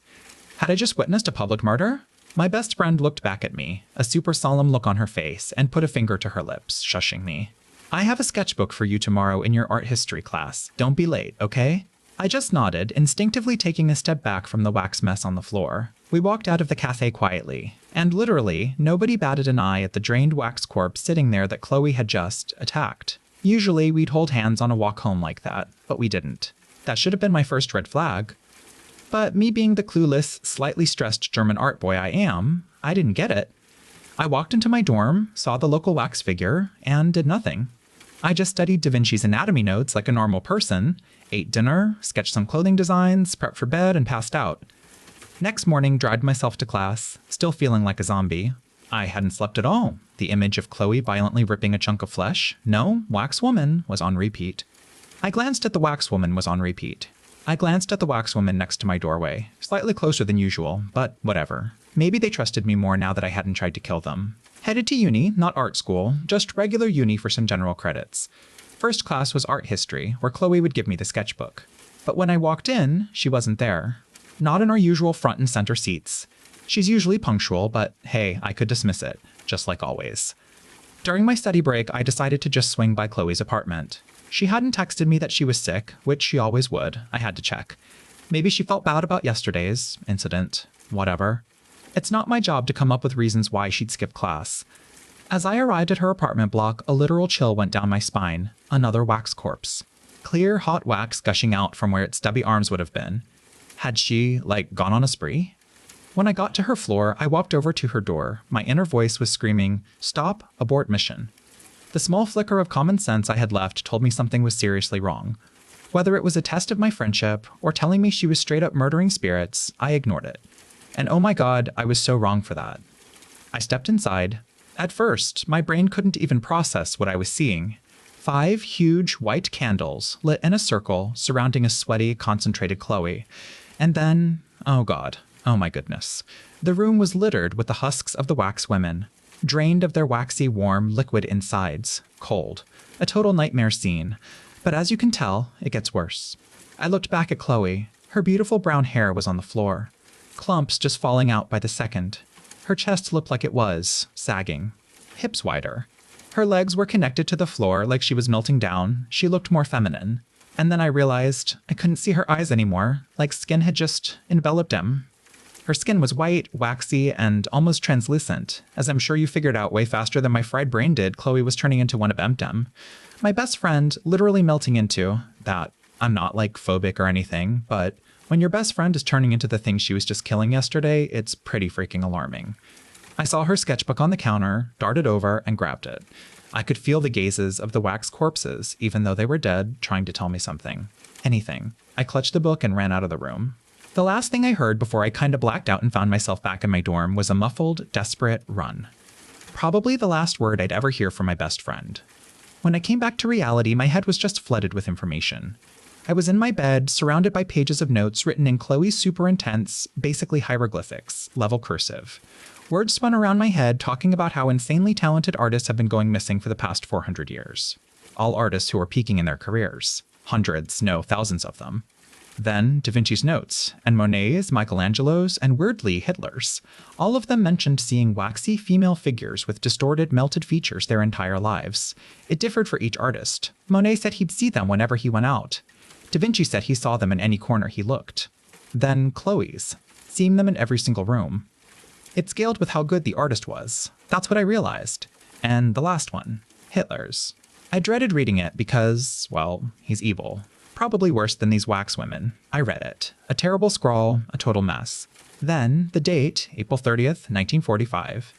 Had I just witnessed a public murder? My best friend looked back at me, a super solemn look on her face, and put a finger to her lips, shushing me. I have a sketchbook for you tomorrow in your art history class. Don't be late, okay? I just nodded, instinctively taking a step back from the wax mess on the floor. We walked out of the cafe quietly, and literally, nobody batted an eye at the drained wax corpse sitting there that Chloe had just attacked. Usually, we'd hold hands on a walk home like that, but we didn't. That should have been my first red flag. But me being the clueless, slightly stressed German art boy I am, I didn't get it. I walked into my dorm, saw the local wax figure, and did nothing. I just studied Da Vinci's anatomy notes like a normal person, ate dinner, sketched some clothing designs, prepped for bed, and passed out. Next morning, dragged myself to class, still feeling like a zombie. I hadn't slept at all. The image of Chloe violently ripping a chunk of flesh, no, wax woman, was on repeat. I glanced at the wax woman next to my doorway, slightly closer than usual, but whatever. Maybe they trusted me more now that I hadn't tried to kill them. Headed to uni, not art school, just regular uni for some general credits. First class was art history, where Chloe would give me the sketchbook. But when I walked in, she wasn't there. Not in our usual front and center seats. She's usually punctual, but hey, I could dismiss it, just like always. During my study break, I decided to just swing by Chloe's apartment. She hadn't texted me that she was sick, which she always would. I had to check. Maybe she felt bad about yesterday's incident. Whatever. It's not my job to come up with reasons why she'd skip class. As I arrived at her apartment block, a literal chill went down my spine. Another wax corpse. Clear, hot wax gushing out from where its stubby arms would have been. Had she, gone on a spree? When I got to her floor, I walked over to her door. My inner voice was screaming, "Stop, abort mission." The small flicker of common sense I had left told me something was seriously wrong. Whether it was a test of my friendship or telling me she was straight up murdering spirits, I ignored it. And oh my god, I was so wrong for that. I stepped inside. At first, my brain couldn't even process what I was seeing. 5 huge white candles lit in a circle surrounding a sweaty, concentrated Chloe. And then, oh god, oh my goodness. The room was littered with the husks of the wax women, drained of their waxy, warm, liquid insides, cold. A total nightmare scene. But as you can tell, it gets worse. I looked back at Chloe. Her beautiful brown hair was on the floor. Clumps just falling out by the second. Her chest looked like it was sagging, hips wider. Her legs were connected to the floor like she was melting down. She looked more feminine. And then I realized I couldn't see her eyes anymore, like skin had just enveloped them. Her skin was white, waxy, and almost translucent. As I'm sure you figured out way faster than my fried brain did, Chloe was turning into one of them. My best friend literally melting into that. I'm not like phobic or anything, but when your best friend is turning into the thing she was just killing yesterday, it's pretty freaking alarming. I saw her sketchbook on the counter, darted over, and grabbed it. I could feel the gazes of the wax corpses, even though they were dead, trying to tell me something. Anything. I clutched the book and ran out of the room. The last thing I heard before I kinda blacked out and found myself back in my dorm was a muffled, desperate run. Probably the last word I'd ever hear from my best friend. When I came back to reality, my head was just flooded with information. I was in my bed, surrounded by pages of notes written in Chloe's super intense, basically hieroglyphics, level cursive. Words spun around my head talking about how insanely talented artists have been going missing for the past 400 years. All artists who are peaking in their careers. Hundreds, no, thousands of them. Then Da Vinci's notes, and Monet's, Michelangelo's, and weirdly Hitler's. All of them mentioned seeing waxy female figures with distorted, melted features their entire lives. It differed for each artist. Monet said he'd see them whenever he went out. Da Vinci said he saw them in any corner he looked. Then Chloe's, seeing them in every single room. It scaled with how good the artist was. That's what I realized. And the last one, Hitler's. I dreaded reading it because, well, he's evil. Probably worse than these wax women. I read it. A terrible scrawl, a total mess. Then, the date, April 30th, 1945.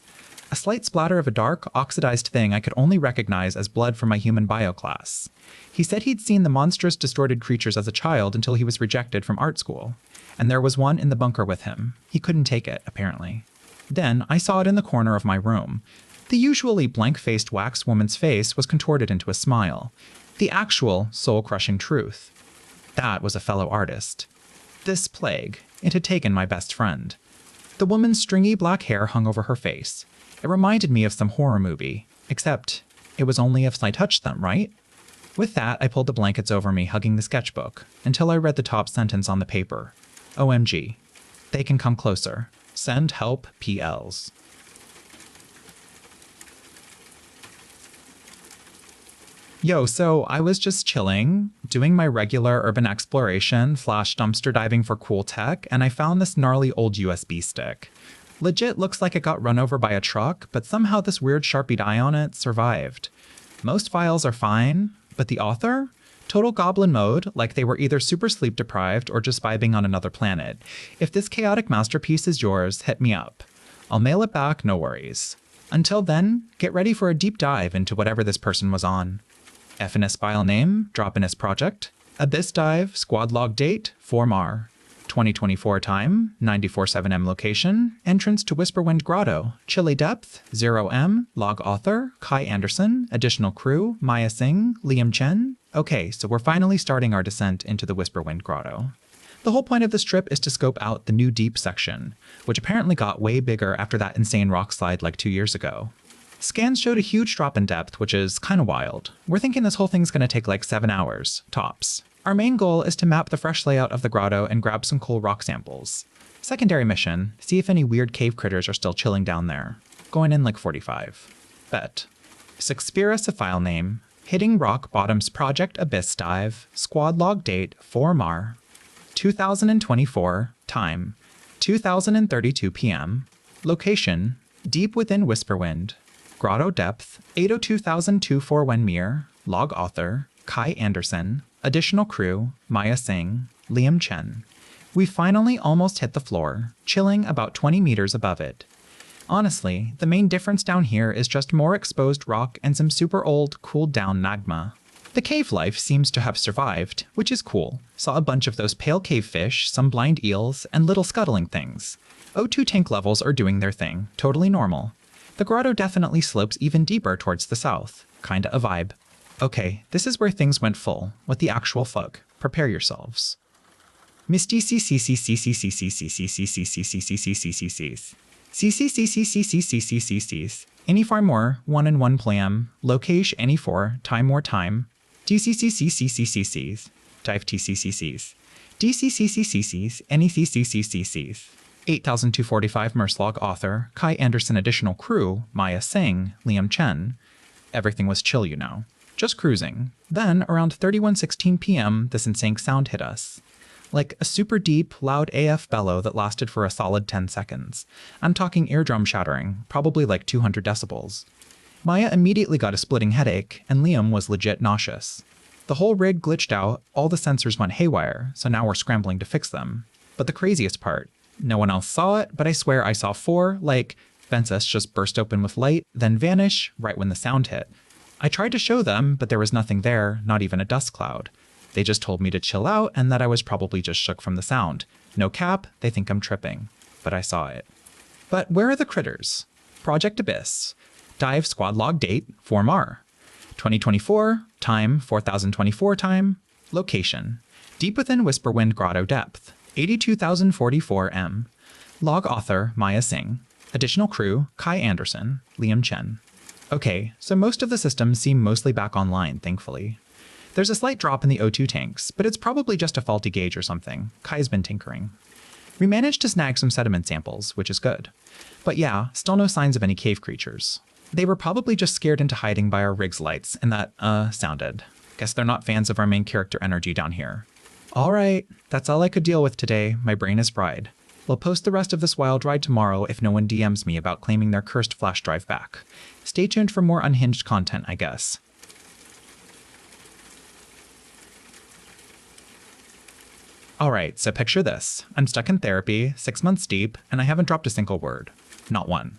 A slight splatter of a dark, oxidized thing I could only recognize as blood from my human bio class. He said he'd seen the monstrous, distorted creatures as a child until he was rejected from art school. And there was one in the bunker with him. He couldn't take it, apparently. Then, I saw it in the corner of my room. The usually blank-faced wax woman's face was contorted into a smile. The actual, soul-crushing truth. That was a fellow artist. This plague, it had taken my best friend. The woman's stringy black hair hung over her face. It reminded me of some horror movie, except it was only if I touched them, right? With that, I pulled the blankets over me, hugging the sketchbook, until I read the top sentence on the paper. OMG. They can come closer. Send help PLs. Yo, so I was just chilling, doing my regular urban exploration / dumpster diving for cool tech, and I found this gnarly old USB stick. Legit looks like it got run over by a truck, but somehow this weird Sharpie die on it survived. Most files are fine, but the author? Total goblin mode, like they were either super sleep deprived or just vibing on another planet. If this chaotic masterpiece is yours, hit me up. I'll mail it back, no worries. Until then, get ready for a deep dive into whatever this person was on. FNS file name, Dropinus project. Abyss dive, squad log date, 4mar. 2024 time, 94.7M location. Entrance to Whisperwind Grotto. Chile depth, 0M. Log author, Kai Anderson. Additional crew, Maya Singh, Liam Chen. Okay, so we're finally starting our descent into the Whisperwind Grotto. The whole point of this trip is to scope out the new deep section, which apparently got way bigger after that insane rock slide like 2 years ago. Scans showed a huge drop in depth, which is kinda wild. We're thinking this whole thing's gonna take like 7 hours, tops. Our main goal is to map the fresh layout of the grotto and grab some cool rock samples. Secondary mission, see if any weird cave critters are still chilling down there. Going in like 45. Bet. Sixpira file name, Hitting Rock Bottoms Project Abyss Dive, squad log date 4mar. 2024, time, 2032 p.m. Location, deep within Whisperwind. Grotto depth, 802,241 mir. Log author, Kai Anderson. Additional crew, Maya Singh, Liam Chen. We finally almost hit the floor, chilling about 20 meters above it. Honestly, the main difference down here is just more exposed rock and some super old, cooled down magma. The cave life seems to have survived, which is cool. Saw a bunch of those pale cave fish, some blind eels, and little scuttling things. O2 tank levels are doing their thing, totally normal. The grotto definitely slopes even deeper towards the south. Kinda a vibe. Okay, this is where things went full, with the actual fug. Prepare yourselves. Misty Any far more, 1 and 1 plam, location any 4, time more time, DCCCCCCCs, dive TCCCs, DCCCCCs, any CCCCCs, 8,245 Merslog author, Kai Anderson additional crew, Maya Singh, Liam Chen. Everything was chill, you know. Just cruising. Then, around 31:16 p.m., this insane sound hit us. Like a super deep, loud AF bellow that lasted for a solid 10 seconds. I'm talking eardrum shattering, probably like 200 decibels. Maya immediately got a splitting headache, and Liam was legit nauseous. The whole rig glitched out, all the sensors went haywire, so now we're scrambling to fix them. But the craziest part, no one else saw it, but I swear I saw four, fences just burst open with light, then vanish right when the sound hit. I tried to show them, but there was nothing there, not even a dust cloud. They just told me to chill out and that I was probably just shook from the sound. No cap, they think I'm tripping. But I saw it. But where are the critters? Project Abyss. Dive squad log date, 4MAR. 2024, time, 4024 time. Location. Deep within Whisperwind Grotto depth, 82,044 m. Log author, Maya Singh. Additional crew, Kai Anderson, Liam Chen. Okay, so most of the systems seem mostly back online, thankfully. There's a slight drop in the O2 tanks, but it's probably just a faulty gauge or something. Kai's been tinkering. We managed to snag some sediment samples, which is good. But yeah, still no signs of any cave creatures. They were probably just scared into hiding by our rig's lights, and that, sounded. Guess they're not fans of our main character energy down here. Alright, that's all I could deal with today. My brain is fried. We'll post the rest of this wild ride tomorrow if no one DMs me about claiming their cursed flash drive back. Stay tuned for more unhinged content, I guess. Alright, so picture this. I'm stuck in therapy, 6 months deep, and I haven't dropped a single word. Not one.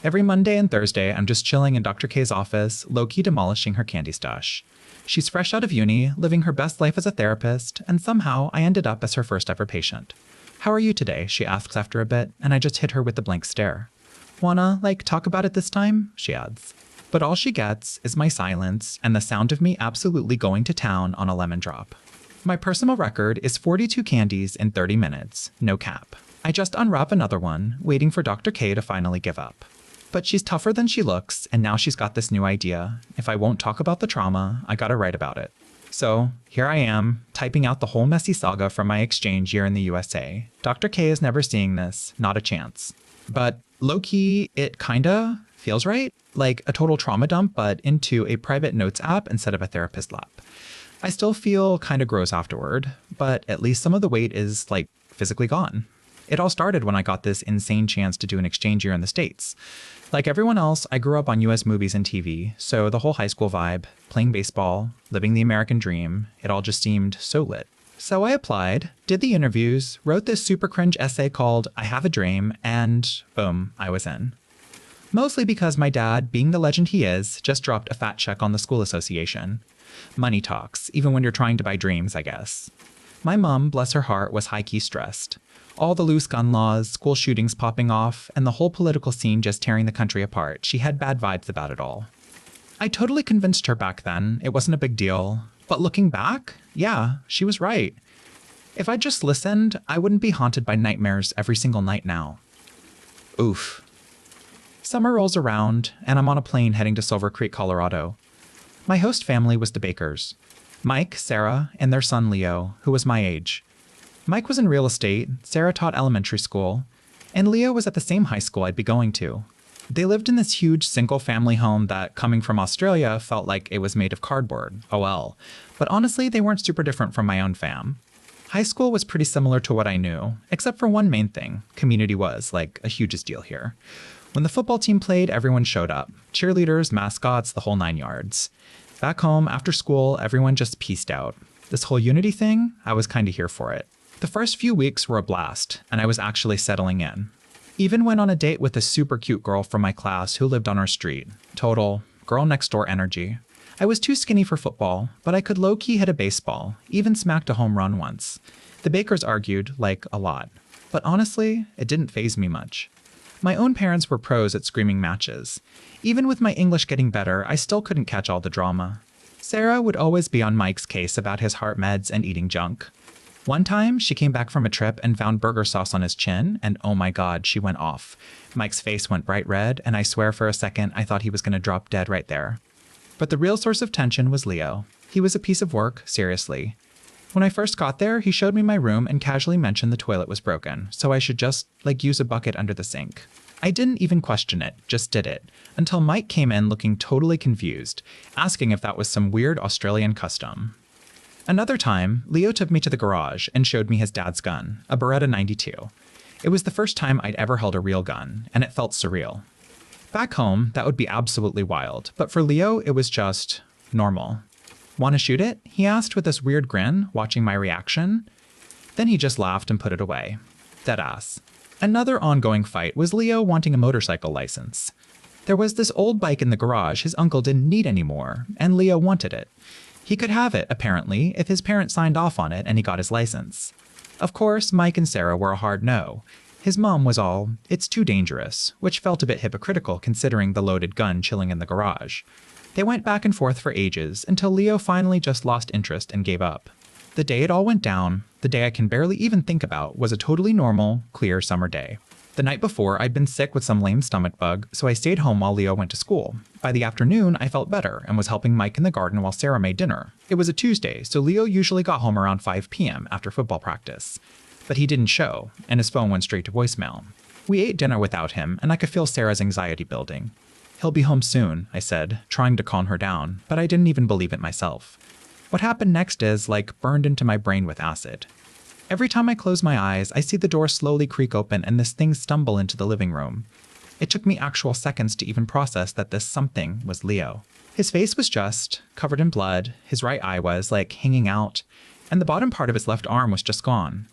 Every Monday and Thursday, I'm just chilling in Dr. K's office, low-key demolishing her candy stash. She's fresh out of uni, living her best life as a therapist, and somehow I ended up as her first ever patient. How are you today? She asks after a bit, and I just hit her with the blank stare. Wanna, talk about it this time? She adds. But all she gets is my silence and the sound of me absolutely going to town on a lemon drop. My personal record is 42 candies in 30 minutes, no cap. I just unwrap another one, waiting for Dr. K to finally give up. But she's tougher than she looks, and now she's got this new idea. If I won't talk about the trauma, I gotta write about it. So, here I am, typing out the whole messy saga from my exchange year in the USA. Dr. K is never seeing this, not a chance. But low-key, it kinda feels right. Like a total trauma dump, but into a private notes app instead of a therapist lab. I still feel kinda gross afterward, but at least some of the weight is, physically gone. It all started when I got this insane chance to do an exchange year in the States. Like everyone else, I grew up on US movies and TV, so the whole high school vibe, playing baseball, living the American dream, it all just seemed so lit. So I applied, did the interviews, wrote this super cringe essay called I Have a Dream, and boom, I was in. Mostly because my dad, being the legend he is, just dropped a fat check on the school association. Money talks, even when you're trying to buy dreams, I guess. My mom, bless her heart, was high-key stressed. All the loose gun laws, school shootings popping off, and the whole political scene just tearing the country apart. She had bad vibes about it all. I totally convinced her back then. It wasn't a big deal. But looking back, yeah, she was right. If I'd just listened, I wouldn't be haunted by nightmares every single night now. Oof. Summer rolls around, and I'm on a plane heading to Silver Creek, Colorado. My host family was the Bakers. Mike, Sarah, and their son Leo, who was my age. Mike was in real estate, Sarah taught elementary school, and Leo was at the same high school I'd be going to. They lived in this huge single-family home that, coming from Australia, felt like it was made of cardboard, OL. But honestly, they weren't super different from my own fam. High school was pretty similar to what I knew, except for one main thing. Community was, a hugest deal here. When the football team played, everyone showed up. Cheerleaders, mascots, the whole 9 yards. Back home, after school, everyone just pieced out. This whole unity thing, I was kinda here for it. The first few weeks were a blast, and I was actually settling in. Even went on a date with a super cute girl from my class who lived on our street. Total girl next door energy. I was too skinny for football, but I could low-key hit a baseball, even smacked a home run once. The Bakers argued, a lot. But honestly, it didn't faze me much. My own parents were pros at screaming matches. Even with my English getting better, I still couldn't catch all the drama. Sarah would always be on Mike's case about his heart meds and eating junk. One time, she came back from a trip and found burger sauce on his chin, and oh my god, she went off. Mike's face went bright red, and I swear for a second I thought he was going to drop dead right there. But the real source of tension was Leo. He was a piece of work, seriously. When I first got there, he showed me my room and casually mentioned the toilet was broken, so I should just, use a bucket under the sink. I didn't even question it, just did it, until Mike came in looking totally confused, asking if that was some weird Australian custom. Another time, Leo took me to the garage and showed me his dad's gun, a Beretta 92. It was the first time I'd ever held a real gun, and it felt surreal. Back home, that would be absolutely wild, but for Leo, it was just normal. Want to shoot it? He asked with this weird grin, watching my reaction. Then he just laughed and put it away. Deadass. Another ongoing fight was Leo wanting a motorcycle license. There was this old bike in the garage his uncle didn't need anymore, and Leo wanted it. He could have it, apparently, if his parents signed off on it and he got his license. Of course, Mike and Sarah were a hard no. His mom was all, "It's too dangerous," which felt a bit hypocritical considering the loaded gun chilling in the garage. They went back and forth for ages until Leo finally just lost interest and gave up. The day it all went down, the day I can barely even think about, was a totally normal, clear summer day. The night before, I'd been sick with some lame stomach bug, so I stayed home while Leo went to school. By the afternoon, I felt better and was helping Mike in the garden while Sarah made dinner. It was a Tuesday, so Leo usually got home around 5 p.m. after football practice. But he didn't show, and his phone went straight to voicemail. We ate dinner without him, and I could feel Sarah's anxiety building. "He'll be home soon," I said, trying to calm her down, but I didn't even believe it myself. What happened next is, burned into my brain with acid. Every time I close my eyes, I see the door slowly creak open and this thing stumble into the living room. It took me actual seconds to even process that this something was Leo. His face was just covered in blood, his right eye was, hanging out, and the bottom part of his left arm was just gone.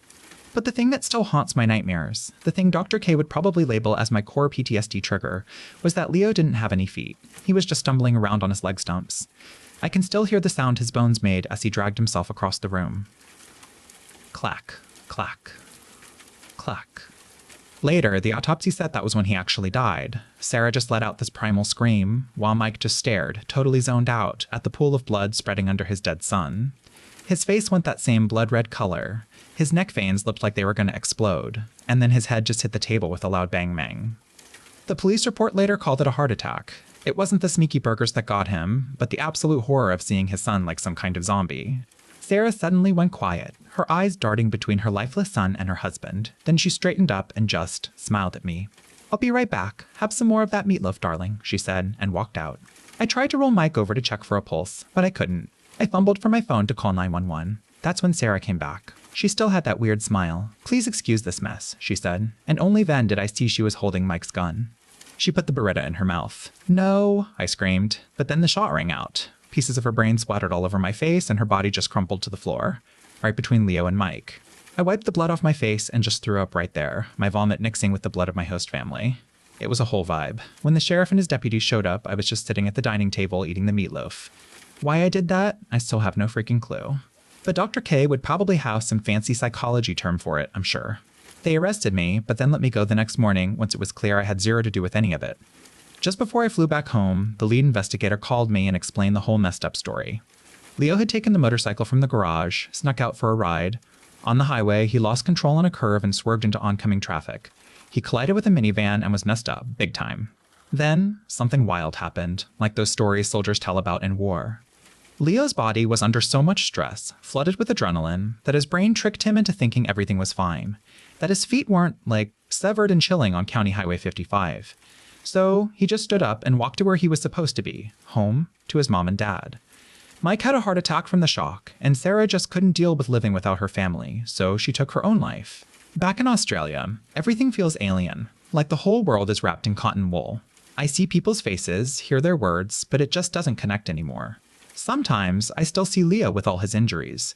But the thing that still haunts my nightmares, the thing Dr. K would probably label as my core PTSD trigger, was that Leo didn't have any feet. He was just stumbling around on his leg stumps. I can still hear the sound his bones made as he dragged himself across the room. Clack, clack, clack. Later, the autopsy said that was when he actually died. Sarah just let out this primal scream, while Mike just stared, totally zoned out, at the pool of blood spreading under his dead son. His face went that same blood-red color. His neck veins looked like they were going to explode, and then his head just hit the table with a loud bang-bang. The police report later called it a heart attack. It wasn't the sneaky burgers that got him, but the absolute horror of seeing his son like some kind of zombie. Sarah suddenly went quiet, her eyes darting between her lifeless son and her husband. Then she straightened up and just smiled at me. "I'll be right back. Have some more of that meatloaf, darling," she said, and walked out. I tried to roll Mike over to check for a pulse, but I couldn't. I fumbled for my phone to call 911. That's when Sarah came back. She still had that weird smile. "Please excuse this mess," she said, and only then did I see she was holding Mike's gun. She put the Beretta in her mouth. "No," I screamed, but then the shot rang out. Pieces of her brain splattered all over my face and her body just crumpled to the floor, right between Leo and Mike. I wiped the blood off my face and just threw up right there, my vomit mixing with the blood of my host family. It was a whole vibe. When the sheriff and his deputies showed up, I was just sitting at the dining table eating the meatloaf. Why I did that, I still have no freaking clue. But Dr. K would probably have some fancy psychology term for it, I'm sure. They arrested me, but then let me go the next morning once it was clear I had zero to do with any of it. Just before I flew back home, the lead investigator called me and explained the whole messed up story. Leo had taken the motorcycle from the garage, snuck out for a ride. On the highway, he lost control on a curve and swerved into oncoming traffic. He collided with a minivan and was messed up, big time. Then, something wild happened, like those stories soldiers tell about in war. Leo's body was under so much stress, flooded with adrenaline, that his brain tricked him into thinking everything was fine. That his feet weren't, severed and chilling on County Highway 55. So he just stood up and walked to where he was supposed to be, home, to his mom and dad. Mike had a heart attack from the shock, and Sarah just couldn't deal with living without her family, so she took her own life. Back in Australia, everything feels alien, like the whole world is wrapped in cotton wool. I see people's faces, hear their words, but it just doesn't connect anymore. Sometimes, I still see Leo with all his injuries.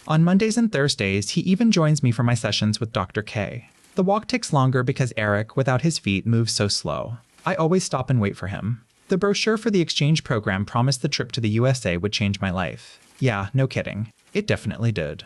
On Mondays and Thursdays, he even joins me for my sessions with Dr. K. The walk takes longer because Eric, without his feet, moves so slow. I always stop and wait for him. The brochure for the exchange program promised the trip to the USA would change my life. Yeah, no kidding. It definitely did.